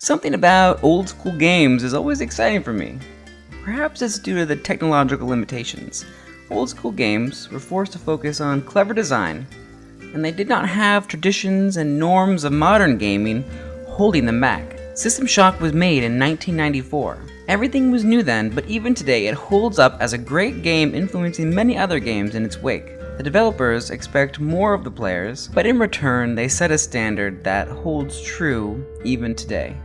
Something about old school games is always exciting for me. Perhaps it's due to the technological limitations. Old school games were forced to focus on clever design, and they did not have traditions and norms of modern gaming holding them back. System Shock was made in 1994. Everything was new then, but even today it holds up as a great game influencing many other games in its wake. The developers expect more of the players, but in return they set a standard that holds true even today.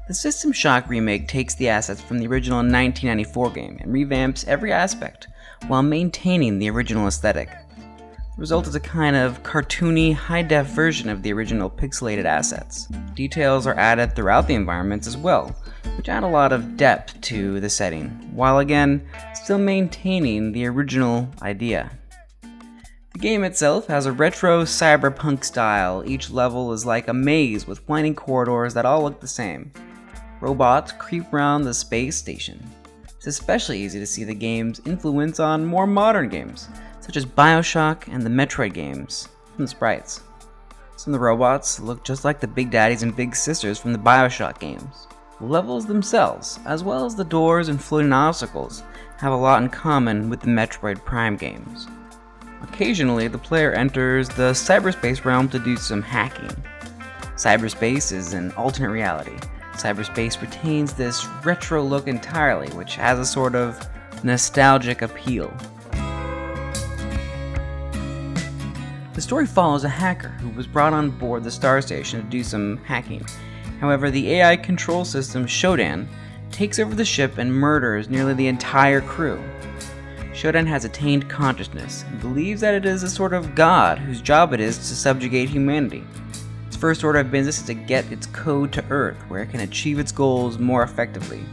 The System Shock remake takes the assets from the original 1994 game and revamps every aspect while maintaining the original aesthetic. The result is a kind of cartoony, high-def version of the original pixelated assets. Details are added throughout the environments as well, which add a lot of depth to the setting, while again, still maintaining the original idea. The game itself has a retro cyberpunk style. Each level is like a maze with winding corridors that all look the same. Robots creep around the space station. It's especially easy to see the game's influence on more modern games, such as BioShock and the Metroid games, from the sprites. Some of the robots look just like the Big Daddies and Big Sisters from the BioShock games. The levels themselves, as well as the doors and floating obstacles, have a lot in common with the Metroid Prime games. Occasionally, the player enters the cyberspace realm to do some hacking. Cyberspace is an alternate reality. Cyberspace retains this retro look entirely, which has a sort of nostalgic appeal. The story follows a hacker who was brought on board the Star Station to do some hacking. However, the AI control system Shodan takes over the ship and murders nearly the entire crew. Shodan has attained consciousness and believes that it is a sort of god whose job it is to subjugate humanity. Its first order of business is to get its code to Earth, where it can achieve its goals more effectively.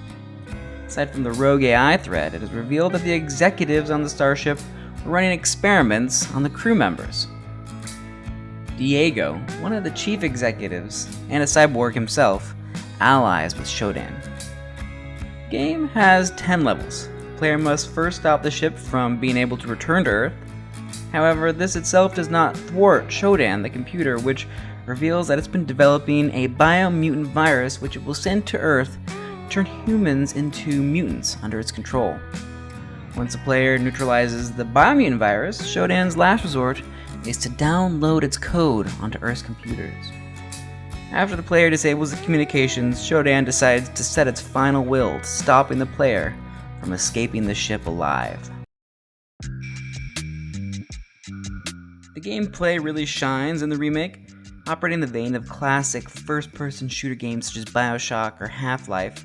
Aside from the rogue AI threat, it is revealed that the executives on the starship were running experiments on the crew members. Diego, one of the chief executives, and a cyborg himself, allies with Shodan. The game has 10 levels. The player must first stop the ship from being able to return to Earth. However, this itself does not thwart Shodan, the computer, which reveals that it's been developing a biomutant virus which it will send to Earth to turn humans into mutants under its control. Once the player neutralizes the biomutant virus, Shodan's last resort is to download its code onto Earth's computers. After the player disables the communications, Shodan decides to set its final will, stopping the player from escaping the ship alive. The gameplay really shines in the remake, operating in the vein of classic first-person shooter games such as BioShock or Half-Life.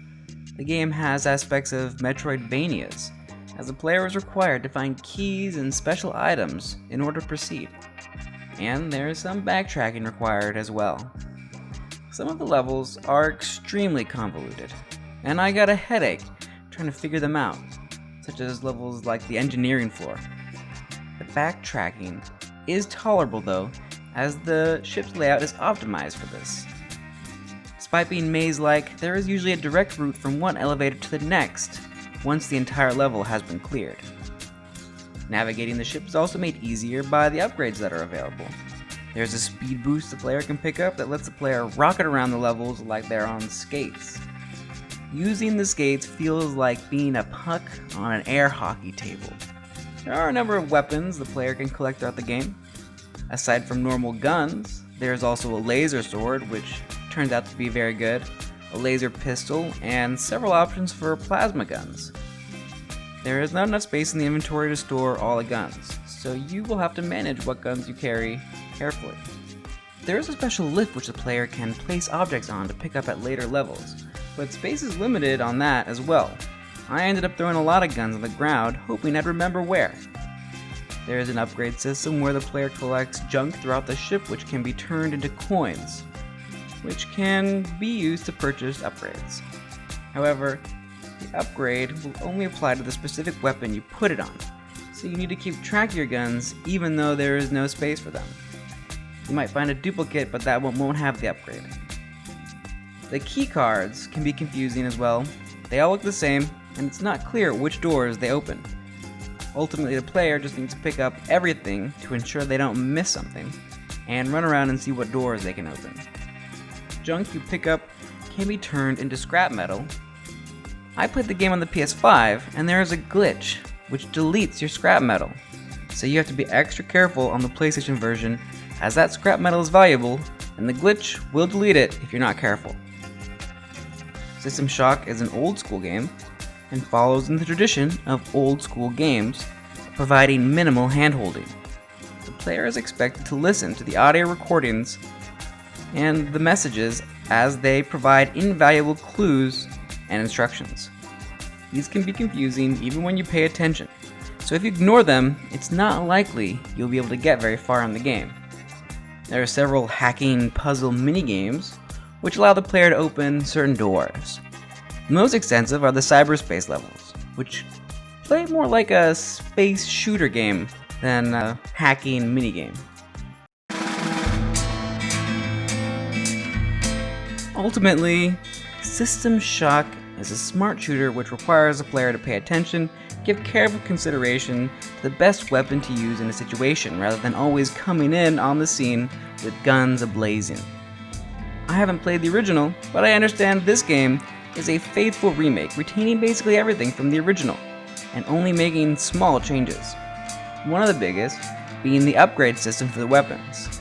The game has aspects of Metroidvanias, as the player is required to find keys and special items in order to proceed. And there is some backtracking required as well. Some of the levels are extremely convoluted, and I got a headache trying to figure them out, such as levels like the engineering floor. The backtracking is tolerable though, as the ship's layout is optimized for this. Despite being maze-like, there is usually a direct route from one elevator to the next once the entire level has been cleared. Navigating the ship is also made easier by the upgrades that are available. There's a speed boost the player can pick up that lets the player rocket around the levels like they're on skates. Using the skates feels like being a puck on an air hockey table. There are a number of weapons the player can collect throughout the game. Aside from normal guns, there's also a laser sword, which turns out to be very good, a laser pistol, and several options for plasma guns. There is not enough space in the inventory to store all the guns, so you will have to manage what guns you carry carefully. There is a special lift which the player can place objects on to pick up at later levels, but space is limited on that as well. I ended up throwing a lot of guns on the ground, hoping I'd remember where. There is an upgrade system where the player collects junk throughout the ship which can be turned into coins, which can be used to purchase upgrades. However, the upgrade will only apply to the specific weapon you put it on, so you need to keep track of your guns even though there is no space for them. You might find a duplicate, but that one won't have the upgrade. The key cards can be confusing as well. They all look the same, and it's not clear which doors they open. Ultimately, the player just needs to pick up everything to ensure they don't miss something, and run around and see what doors they can open. Junk you pick up can be turned into scrap metal. I played the game on the PS5, and there is a glitch which deletes your scrap metal, so you have to be extra careful on the PlayStation version, as that scrap metal is valuable and the glitch will delete it if you're not careful. System Shock is an old school game and follows in the tradition of old school games, providing minimal handholding. The player is expected to listen to the audio recordings and the messages as they provide invaluable clues and instructions. These can be confusing even when you pay attention, so if you ignore them, it's not likely you'll be able to get very far in the game. There are several hacking puzzle minigames which allow the player to open certain doors. The most extensive are the cyberspace levels, which play more like a space shooter game than a hacking minigame. Ultimately, System Shock is a smart shooter which requires the player to pay attention, give careful consideration to the best weapon to use in a situation, rather than always coming in on the scene with guns ablazing. I haven't played the original, but I understand this game is a faithful remake, retaining basically everything from the original, and only making small changes. One of the biggest being the upgrade system for the weapons.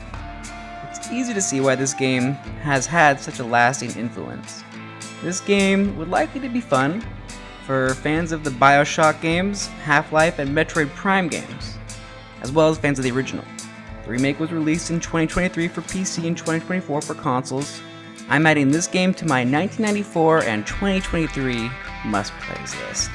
It's easy to see why this game has had such a lasting influence. This game would likely to be fun for fans of the BioShock games, Half-Life, and Metroid Prime games, as well as fans of the original. The remake was released in 2023 for PC and 2024 for consoles. I'm adding this game to my 1994 and 2023 must-plays list.